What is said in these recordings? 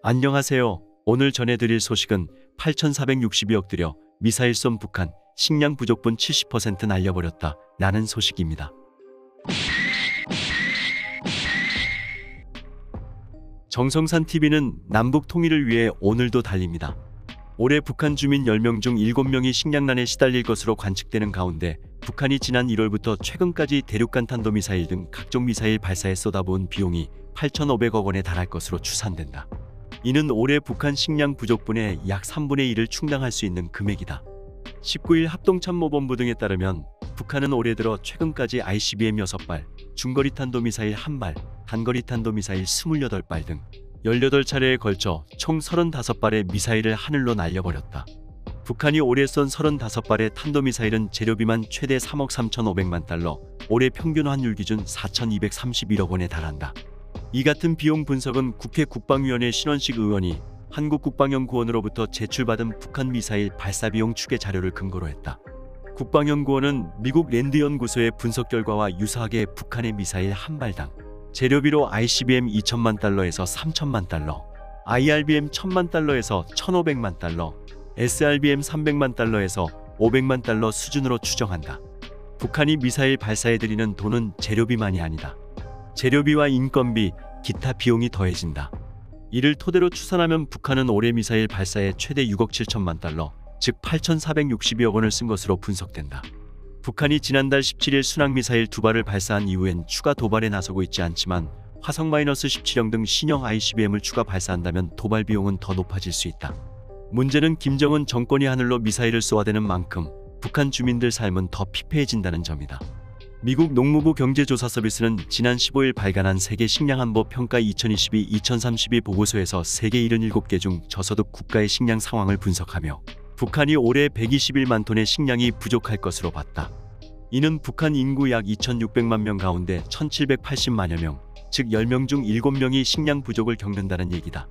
안녕하세요. 오늘 전해드릴 소식은 8,462억 들여 미사일 쏜 북한, 식량 부족분 70% 날려버렸다 라는 소식입니다. 정성산TV는 남북 통일을 위해 오늘도 달립니다. 올해 북한 주민 10명 중 7명이 식량난에 시달릴 것으로 관측되는 가운데 북한이 지난 1월부터 최근까지 대륙간 탄도미사일 등 각종 미사일 발사에 쏟아부은 비용이 8,500억 원에 달할 것으로 추산된다. 이는 올해 북한 식량 부족분의 약 3분의 1을 충당할 수 있는 금액이다. 19일 합동참모본부 등에 따르면 북한은 올해 들어 최근까지 ICBM 6발, 중거리 탄도미사일 1발, 단거리 탄도미사일 28발 등 18차례에 걸쳐 총 35발의 미사일을 하늘로 날려버렸다. 북한이 올해 쏜 35발의 탄도미사일은 재료비만 최대 3억 3,500만 달러, 올해 평균 환율 기준 4,231억 원에 달한다. 이 같은 비용 분석은 국회 국방위원회 신원식 의원이 한국국방연구원으로부터 제출받은 북한 미사일 발사 비용 추계 자료를 근거로 했다. 국방연구원은 미국 랜드 연구소의 분석 결과와 유사하게 북한의 미사일 한 발당 재료비로 ICBM 2천만 달러에서 3천만 달러, IRBM 1,000만 달러에서 1,500만 달러, SRBM 300만 달러에서 500만 달러 수준으로 추정한다. 북한이 미사일 발사에 들이는 돈은 재료비만이 아니다. 재료비와 인건비, 기타 비용이 더해진다. 이를 토대로 추산하면 북한은 올해 미사일 발사에 최대 6억 7천만 달러, 즉 8,462억 원을 쓴 것으로 분석된다. 북한이 지난달 17일 순항미사일 2발을 발사한 이후엔 추가 도발에 나서고 있지 않지만 화성-17형 등 신형 ICBM을 추가 발사한다면 도발 비용은 더 높아질 수 있다. 문제는 김정은 정권이 하늘로 미사일을 쏘아대는 만큼 북한 주민들 삶은 더 피폐해진다는 점이다. 미국 농무부 경제조사 서비스는 지난 15일 발간한 세계 식량안보 평가 2022-2032 보고서에서 세계 77개 중 저소득 국가의 식량 상황을 분석하며 북한이 올해 121만 톤의 식량이 부족할 것으로 봤다. 이는 북한 인구 약 2,600만 명 가운데 1,780만여 명, 즉 10명 중 7명이 식량 부족을 겪는다는 얘기다.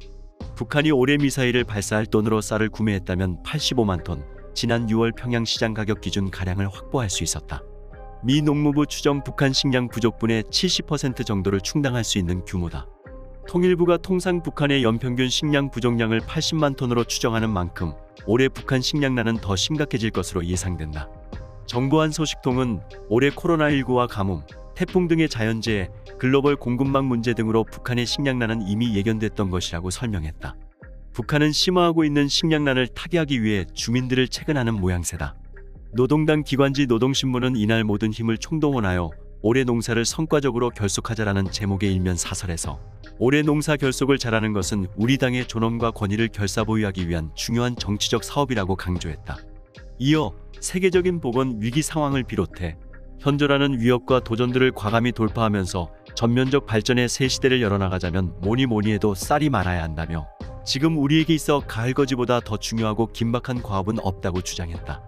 북한이 올해 미사일을 발사할 돈으로 쌀을 구매했다면 85만 톤, 지난 6월 평양시장 가격 기준 가량을 확보할 수 있었다. 미 농무부 추정 북한 식량 부족분의 70% 정도를 충당할 수 있는 규모다. 통일부가 통상 북한의 연평균 식량 부족량을 80만 톤으로 추정하는 만큼 올해 북한 식량난은 더 심각해질 것으로 예상된다. 정보한 소식통은 올해 코로나19와 가뭄, 태풍 등의 자연재해, 글로벌 공급망 문제 등으로 북한의 식량난은 이미 예견됐던 것이라고 설명했다. 북한은 심화하고 있는 식량난을 타개하기 위해 주민들을 채근하는 모양새다. 노동당 기관지 노동신문은 이날 모든 힘을 총동원하여 올해 농사를 성과적으로 결속하자라는 제목의 일면 사설에서 올해 농사 결속을 잘하는 것은 우리 당의 존엄과 권위를 결사보유하기 위한 중요한 정치적 사업이라고 강조했다. 이어 세계적인 보건 위기 상황을 비롯해 현존하는 위협과 도전들을 과감히 돌파하면서 전면적 발전의 새 시대를 열어나가자면 뭐니 해도 쌀이 많아야 한다며 지금 우리에게 있어 가을거지보다 더 중요하고 긴박한 과업은 없다고 주장했다.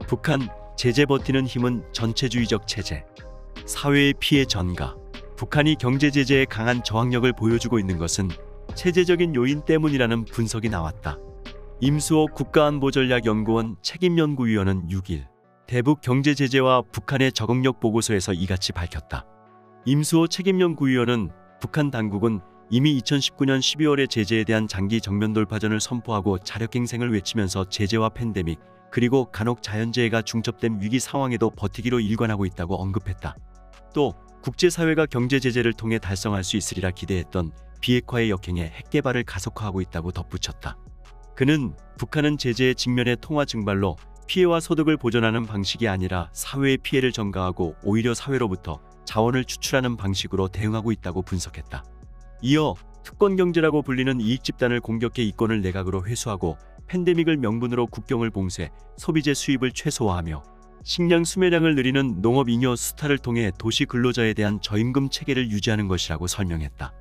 북한, 제재 버티는 힘은 전체주의적 체제, 사회의 피해 전가. 북한이 경제 제재에 강한 저항력을 보여주고 있는 것은 체제적인 요인 때문이라는 분석이 나왔다. 임수호 국가안보전략연구원 책임연구위원은 6일 대북 경제 제재와 북한의 적응력 보고서에서 이같이 밝혔다. 임수호 책임연구위원은 북한 당국은 이미 2019년 12월에 제재에 대한 장기 정면 돌파전을 선포하고 자력갱생을 외치면서 제재와 팬데믹, 그리고 간혹 자연재해가 중첩된 위기 상황에도 버티기로 일관하고 있다고 언급했다. 또 국제사회가 경제 제재를 통해 달성할 수 있으리라 기대했던 비핵화의 역행에 핵개발을 가속화하고 있다고 덧붙였다. 그는 북한은 제재의 직면의 통화 증발로 피해와 소득을 보전하는 방식이 아니라 사회의 피해를 전가하고 오히려 사회로부터 자원을 추출하는 방식으로 대응하고 있다고 분석했다. 이어 특권경제라고 불리는 이익집단을 공격해 이권을 내각으로 회수하고 팬데믹을 명분으로 국경을 봉쇄, 소비재 수입을 최소화하며 식량 수매량을 늘리는 농업잉여 수탈을 통해 도시 근로자에 대한 저임금 체계를 유지하는 것이라고 설명했다.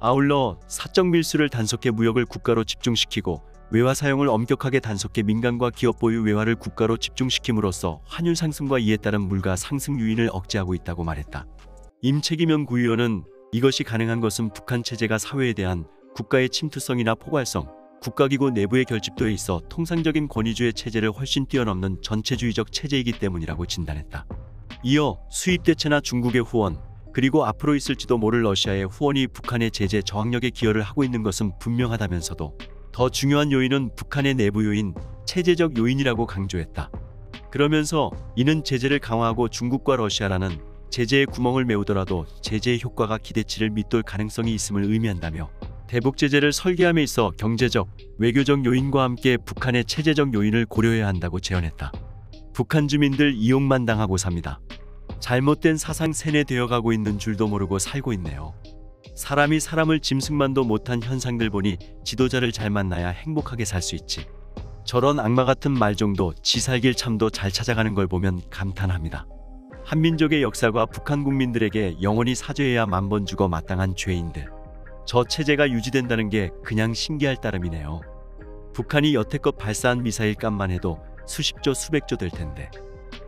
아울러 사적 밀수를 단속해 무역을 국가로 집중시키고 외화 사용을 엄격하게 단속해 민간과 기업 보유 외화를 국가로 집중시킴으로써 환율 상승과 이에 따른 물가 상승 요인을 억제하고 있다고 말했다. 임책임연 구의원은 이것이 가능한 것은 북한 체제가 사회에 대한 국가의 침투성이나 포괄성, 국가기구 내부의 결집도에 있어 통상적인 권위주의 체제를 훨씬 뛰어넘는 전체주의적 체제이기 때문이라고 진단했다. 이어 수입 대체나 중국의 후원, 그리고 앞으로 있을지도 모를 러시아의 후원이 북한의 제재 저항력에 기여를 하고 있는 것은 분명하다면서도 더 중요한 요인은 북한의 내부 요인, 체제적 요인이라고 강조했다. 그러면서 이는 제재를 강화하고 중국과 러시아라는 제재의 구멍을 메우더라도 제재의 효과가 기대치를 밑돌 가능성이 있음을 의미한다며 대북 제재를 설계함에 있어 경제적, 외교적 요인과 함께 북한의 체제적 요인을 고려해야 한다고 제언했다. 북한 주민들 이용만 당하고 삽니다. 잘못된 사상 세뇌되어 가고 있는 줄도 모르고 살고 있네요. 사람이 사람을 짐승만도 못한 현상들 보니 지도자를 잘 만나야 행복하게 살 수 있지. 저런 악마 같은 말정도 지 살길 참도 잘 찾아가는 걸 보면 감탄합니다. 한민족의 역사가 북한 국민들에게 영원히 사죄해야 만번 죽어 마땅한 죄인들. 저 체제가 유지된다는 게 그냥 신기할 따름이네요. 북한이 여태껏 발사한 미사일 값만 해도 수십조 수백조 될 텐데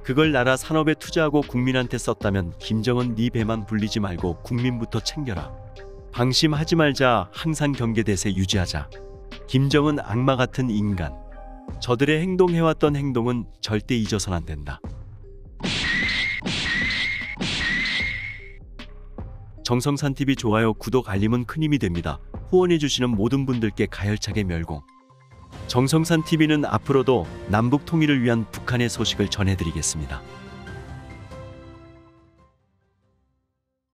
그걸 나라 산업에 투자하고 국민한테 썼다면 김정은 네 배만 불리지 말고 국민부터 챙겨라. 방심하지 말자. 항상 경계대세 유지하자. 김정은 악마 같은 인간. 저들의 행동해왔던 행동은 절대 잊어선 안 된다. 정성산TV 좋아요, 구독, 알림은 큰 힘이 됩니다. 후원해주시는 모든 분들께 가열차게 멸공. 정성산TV는 앞으로도 남북 통일을 위한 북한의 소식을 전해드리겠습니다.